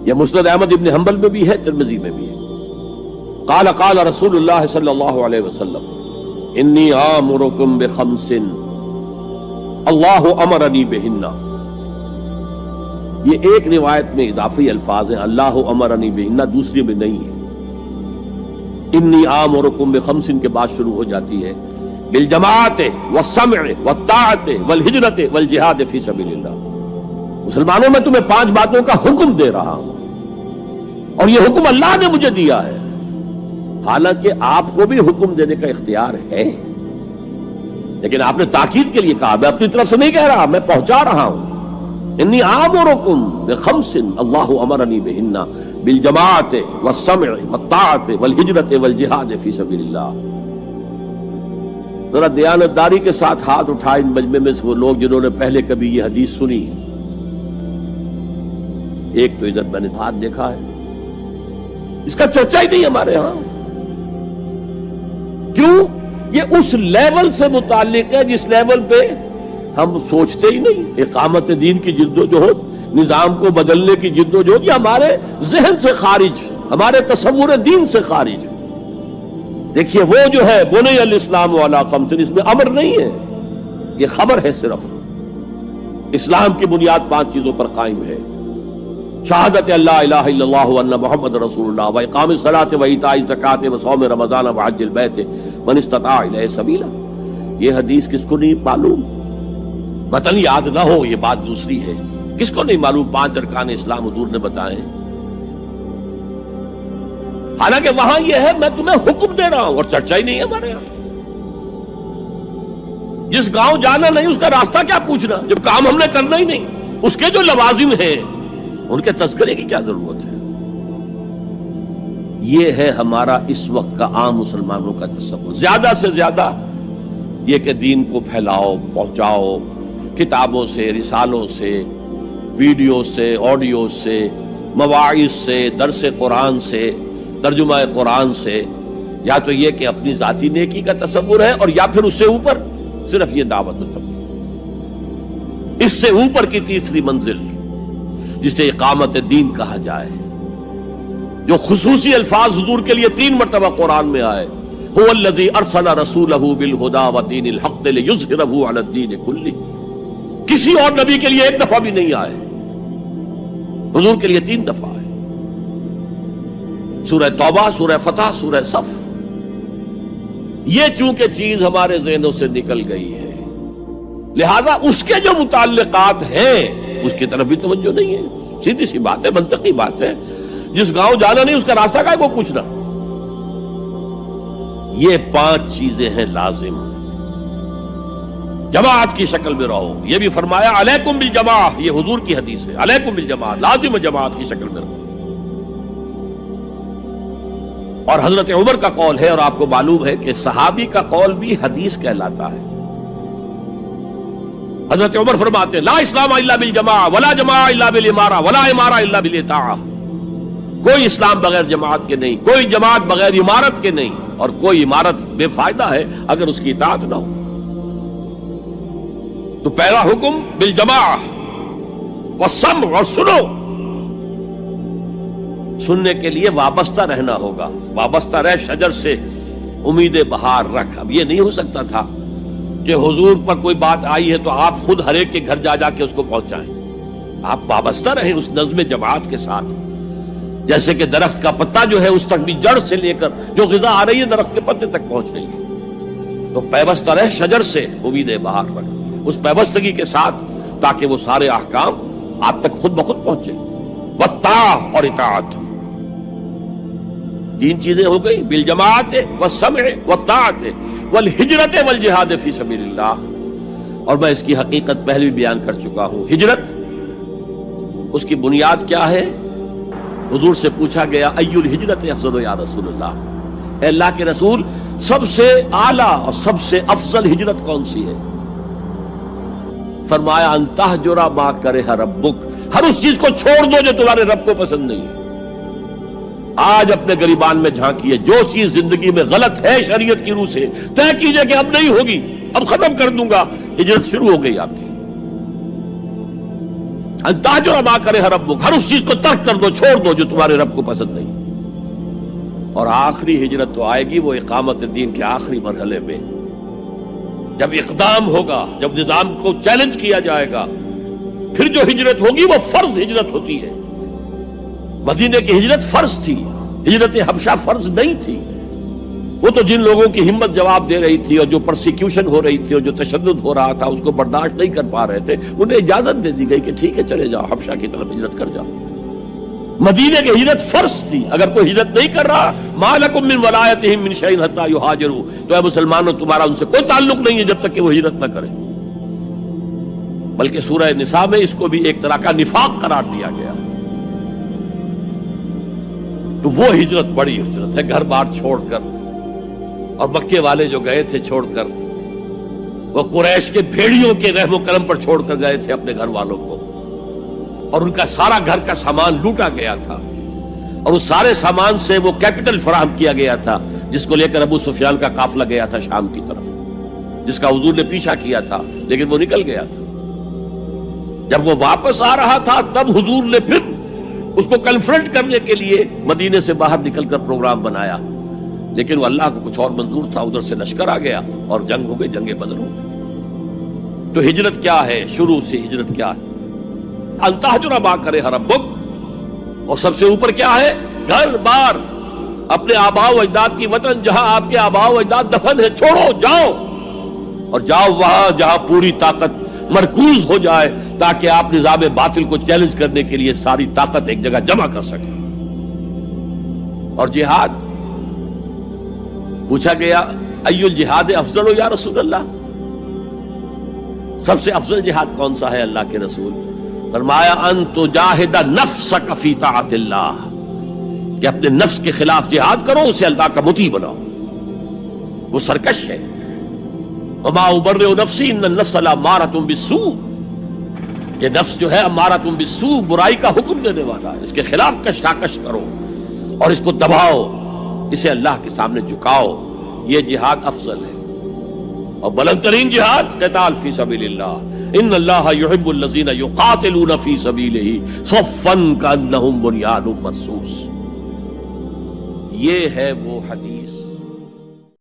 یہ مسند احمد ابن حنبل میں بھی ہے، ترمذی میں بھی ہے۔ قال قال رسول اللہ صلی اللہ علیہ وسلم انی آمرکم بخمس اللہ امرنی بہن۔ یہ ایک روایت میں اضافی الفاظ ہیں، اللہ امرنی بہن، دوسری میں نہیں ہے۔ انی آمرکم بخمس کے بعد شروع ہو جاتی ہے بالجماعت والسمع والطاعت والہجرت والجہاد فی سبیل اللہ۔ مسلمانوں میں تمہیں 5 باتوں کا حکم دے رہا ہوں، اور یہ حکم اللہ نے مجھے دیا ہے، حالانکہ آپ کو بھی حکم دینے کا اختیار ہے، لیکن آپ نے تاکید کے لیے کہا، میں اپنی طرف سے نہیں کہہ رہا، میں پہنچا رہا ہوں۔ انی آمرکم بخمس اللہ امرنی بہن بالجماعت والسمع والطاعت والہجرت والجہاد فی سبیل اللہ۔ ذرا دیانتداری کے ساتھ ہاتھ اٹھائے ان مجمع میں سے وہ لوگ جنہوں نے پہلے کبھی یہ حدیث سنی ہے۔ ایک تو ادھر میں نے ہاتھ دیکھا ہے، اس کا چرچا ہی نہیں ہمارے ہاں۔ کیوں؟ یہ اس لیول سے متعلق ہے جس لیول پہ ہم سوچتے ہی نہیں۔ اقامت دین کی جدوجہد، نظام کو بدلنے کی جدوجہد، یہ ہمارے ذہن سے خارج، ہمارے تصور دین سے خارج۔ دیکھیے وہ جو ہے بنی الاسلام علی خمس، اس میں امر نہیں ہے، یہ خبر ہے صرف۔ اسلام کی بنیاد 5 چیزوں پر قائم ہے: شہادت اللہ الہ الا اللہ وان محمد رسول اللہ، واقام الصلاۃ وایتاء الزکوٰۃ وصوم رمضان وحج البیت من استطاع الیہ سبیلا۔ یہ حدیث کس کو نہیں معلوم؟ متن یاد نہ ہو یہ بات دوسری ہے، کس کو نہیں معلوم 5 ارکان اسلام حضور نے بتائے ہیں؟ حالانکہ وہاں یہ ہے میں تمہیں حکم دے رہا ہوں، اور چرچا ہی نہیں ہے ہمارے یہاں۔ جس گاؤں جانا نہیں اس کا راستہ کیا پوچھنا، جب کام ہم نے کرنا ہی نہیں۔ اس کے جو لوازم ہیں ان کے تذکرے کی کیا ضرورت ہے؟ یہ ہے ہمارا اس وقت کا عام مسلمانوں کا تصور۔ زیادہ سے زیادہ یہ کہ دین کو پھیلاؤ، پہنچاؤ، کتابوں سے، رسالوں سے، ویڈیو سے، آڈیو سے، مواعظ سے، درس قرآن سے، ترجمہ قرآن سے، یا تو یہ کہ اپنی ذاتی نیکی کا تصور ہے، اور یا پھر اس سے اوپر صرف یہ دعوت و تبلیغ۔ اس سے اوپر کی تیسری منزل جسے اقامت دین کہا جائے، جو خصوصی الفاظ حضور کے لیے 3 مرتبہ قرآن میں آئے، هو الذی ارسل رسولہ بالہدی ودین الحق لیظہرہ علی الدین کلہ۔ کسی اور نبی کے لیے 1 دفعہ بھی نہیں آئے، حضور کے لیے 3 دفعہ آئے۔ سورہ توبہ، سورہ فتح، سورہ صف۔ یہ چونکہ چیز ہمارے ذہنوں سے نکل گئی ہے، لہذا اس کے جو متعلقات ہیں اس کی طرف بھی توجہ نہیں ہے۔ سیدھی سی بات ہے، منطقی بات ہے۔ جس گاؤں جانا نہیں اس کا راستہ کا کو پوچھنا۔ یہ 5 چیزیں ہیں لازم۔ جماعت کی شکل میں رہو، یہ بھی فرمایا علیکم بالجماع، یہ حضور کی حدیث ہے، علیکم بالجماع، لازم جماعت کی شکل میں رہو۔ اور حضرت عمر کا قول ہے، اور آپ کو معلوم ہے کہ صحابی کا قول بھی حدیث کہلاتا ہے۔ حضرت عمر فرماتے ہیں لا اسلام الا بالجماع ولا جماع الا بالامارہ ولا امارہ الا بالاطاعہ۔ کوئی اسلام بغیر جماعت کے نہیں، کوئی جماعت بغیر عمارت کے نہیں، اور کوئی عمارت بے فائدہ ہے اگر اس کی اطاعت نہ ہو۔ تو پہلا حکم بالجماع والسمع، اور سنو۔ سننے کے لیے وابستہ رہنا ہوگا، وابستہ رہ شجر سے امید بہار رکھ۔ اب یہ نہیں ہو سکتا تھا کہ حضور پر کوئی بات آئی ہے تو آپ خود ہر ایک کے گھر جا جا کے اس کو پہنچائیں۔ آپ وابستہ رہیں اس نظم جماعت کے ساتھ، جیسے کہ درخت کا پتا جو ہے اس تک بھی جڑ سے لے کر جو غذا آ رہی ہے درخت کے پتے تک پہنچ رہی ہے۔ تو پیوستہ رہ شجر سے امید بہار رکھ، اس پیوستگی کے ساتھ، تاکہ وہ سارے احکام آپ تک خود بخود پہنچے۔ والطاعہ، اور اطاعت۔ 3 چیزیں ہو گئی، بالجماعت والسمع والطاعت والہجرت والجہاد فی سبیل اللہ۔ اور میں اس کی حقیقت پہلے بھی بیان کر چکا ہوں۔ ہجرت، اس کی بنیاد کیا ہے؟ حضور سے پوچھا گیا ای الہجرت افضل یا رسول اللہ، اے اللہ کے رسول سب سے اعلیٰ اور سب سے افضل ہجرت کون سی ہے؟ فرمایا ان تہجر ما کرہ ربک، ہر اس چیز کو چھوڑ دو جو تمہارے رب کو پسند نہیں ہے۔ آج اپنے گریبان میں جھانکیے، جو چیز زندگی میں غلط ہے شریعت کی روح سے طے کیجئے کہ اب نہیں ہوگی، اب ختم کر دوں گا، ہجرت شروع ہو گئی آپ کی۔ ان تہجر ما کرہ ربک، ہر اس چیز کو ترک کر دو، چھوڑ دو جو تمہارے رب کو پسند نہیں۔ اور آخری ہجرت تو آئے گی وہ اقامت دین کے آخری مرحلے میں، جب اقدام ہوگا، جب نظام کو چیلنج کیا جائے گا، پھر جو ہجرت ہوگی وہ فرض ہجرت ہوتی ہے۔ مدینے کی ہجرت فرض تھی، ہجرت حبشہ فرض نہیں تھی۔ وہ تو جن لوگوں کی ہمت جواب دے رہی تھی اور جو پرسیکیوشن ہو رہی تھی اور جو تشدد ہو رہا تھا اس کو برداشت نہیں کر پا رہے تھے، انہیں اجازت دے دی گئی کہ ٹھیک ہے چلے جاؤ، حبشہ کی طرف ہجرت کر جاؤ۔ مدینے کی ہجرت فرض تھی۔ اگر کوئی ہجرت نہیں کر رہا، ما لکم من ولایتہم من شیء حتی یہاجروا، تو اے مسلمانوں تمہارا ان سے کوئی تعلق نہیں ہے جب تک کہ وہ ہجرت نہ کریں۔ بلکہ سورہ نساء میں اس کو بھی ایک طرح کا نفاق قرار دیا گیا۔ تو وہ ہجرت بڑی ہجرت ہے، گھر بار چھوڑ کر، اور مکے والے جو گئے تھے چھوڑ کر، وہ قریش کے بھیڑیوں کے رحم و کرم پر چھوڑ کر گئے تھے اپنے گھر والوں کو، اور ان کا سارا گھر کا سامان لوٹا گیا تھا، اور اس سارے سامان سے وہ کیپٹل فراہم کیا گیا تھا جس کو لے کر ابو سفیان کا قافلہ گیا تھا شام کی طرف، جس کا حضور نے پیچھا کیا تھا لیکن وہ نکل گیا تھا۔ جب وہ واپس آ رہا تھا تب حضور نے پھر اس کو کنفرنٹ کرنے کے لیے مدینے سے باہر نکل کر پروگرام بنایا، لیکن وہ اللہ کو کچھ اور منظور تھا، ادھر سے لشکر آ گیا اور جنگ ہو گئی، جنگ بدر ہو گئی۔ تو ہجرت کیا ہے؟ شروع سے ہجرت کیا ہے؟ ان تہجر ما کرہ ربک، اور سب سے اوپر کیا ہے؟ گھر بار، اپنے آباء و اجداد کی وطن، جہاں آپ کے آباء و اجداد دفن ہے، چھوڑو، جاؤ، اور جاؤ وہاں جہاں پوری طاقت مرکوز ہو جائے تاکہ آپ نظام باطل کو چیلنج کرنے کے لیے ساری طاقت ایک جگہ جمع کر سکیں۔ اور جہاد پوچھا گیا ای الجہاد افضل یا رسول اللہ، سب سے افضل جہاد کون سا ہے اللہ کے رسول؟ فرمایا ان تجاہد نفسک فی طاعت اللہ، کہ اپنے نفس کے خلاف جہاد کرو، اسے اللہ کا مطیع بناؤ۔ وہ سرکش ہے، وما ابرئ نفسی ان النفس لامارۃ بالسوء، یہ نفس جو ہے امارۃ بالسوء، برائی کا حکم دینے والا ہے، اس کے خلاف کشاکش کرو اور اس کو دباؤ، اسے اللہ کے سامنے جھکاؤ، یہ جہاد افضل ہے۔ اور بلند ترین جہاد قتال فی سبیل اللہ، ان اللہ یحب الذین یقاتلون فی سبیلہ صفا کانہم بنیان مرصوص۔ یہ ہے وہ حدیث